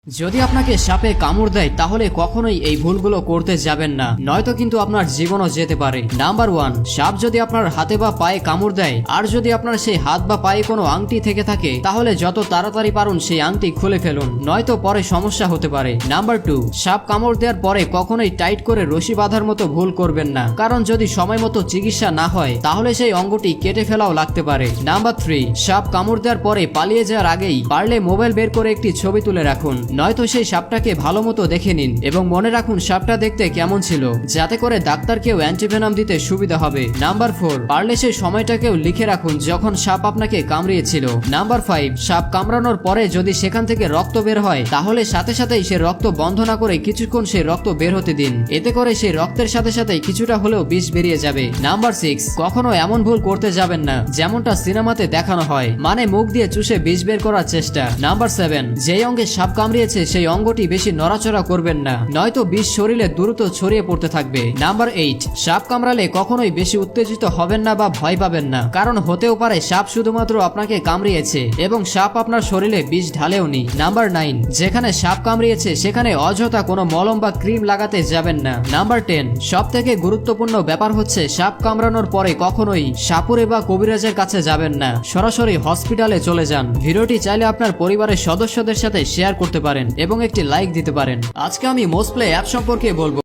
যদি আপনাকে সাপে কামড় দেয় তাহলে কখনোই এই ভুলগুলো করতে যাবেন না, নয়তো কিন্তু আপনার জীবনও যেতে পারে। নাম্বার 1, সাপ যদি আপনার হাতে বা পায়ে কামড় দেয় আর যদি আপনার সেই হাত বা পায়ে কোনো আংটি থেকে থাকে তাহলে যত তাড়াতাড়ি পারুন সেই আংটি খুলে ফেলুন, নয়তো পরে সমস্যা হতে পারে। নাম্বার 2, সাপ কামড় দেওয়ার পরে কখনোই টাইট করে রশি বাঁধার মতো ভুল করবেন না, কারণ যদি সময় মতো চিকিৎসা না হয় তাহলে সেই অঙ্গটি কেটে ফেলাও লাগতে পারে। নাম্বার 3, সাপ কামড় দেওয়ার পরে পালিয়ে যাওয়ার আগেই পারলে মোবাইল বের করে একটি ছবি তুলে রাখুন, নয়তো সেই সাপটাকে ভালো মতো দেখে নিন এবং মনে রাখুন সাপটা দেখতে কেমন ছিল, যাতে করে ডাক্তারকেও অ্যান্টিভেনম দিতে সুবিধা হবে। নাম্বার 4, পারলে সেই সময়টাকেও লিখে রাখুন যখন সাপ আপনাকে কামড়িয়েছিল। নাম্বার 5, সাপ কামড়ানোর পরে যদি সেখান থেকে রক্ত বের হয় তাহলে সাথে সাথেই সে রক্ত বন্ধ না করে কিছুক্ষণ সেই রক্ত বের হতে দিন, এতে করে সেই রক্তের সাথে সাথে কিছুটা হলেও বিষ বেরিয়ে যাবে। নাম্বার 6, কখনো এমন ভুল করতে যাবেন না যেমনটা সিনেমাতে দেখানো হয়, মানে মুখ দিয়ে চুষে বিষ বের করার চেষ্টা। নাম্বার 7, যেই অঙ্গে সাপ কামড়িয়েছে সেই অঙ্গটি বেশি নড়াচড়া করবেন না, নয়তো বিষ শরীরে দ্রুত ছড়িয়ে পড়তে থাকবে। নাম্বার 8, সাপ কামড়ালে কখনোই বেশি উত্তেজিত হবেন না বা ভয় পাবেন না, কারণ হতেও পারে সাপ শুধুমাত্র আপনাকে কামড়িয়েছে এবং সাপ আপনার শরীরে বিষ ঢালেওনি। নাম্বার 9, যেখানে সাপ কামড়িয়েছে সেখানে অযথা কোনো মলম বা ক্রিম লাগাতে যাবেন না। নাম্বার 10, সব থেকে গুরুত্বপূর্ণ ব্যাপার হচ্ছে সাপ কামড়ানোর পরে কখনোই সাপুরে বা কবিরাজের কাছে যাবেন না, সরাসরি হসপিটালে চলে যান। ভিডিওটি চাইলে আপনার পরিবারের সদস্যদের সাথে শেয়ার করতে পারেন এবং একটি লাইক দিতে পারেন। আজকে আমি মোস্টপ্লে অ্যাপ সম্পর্কে বলবো।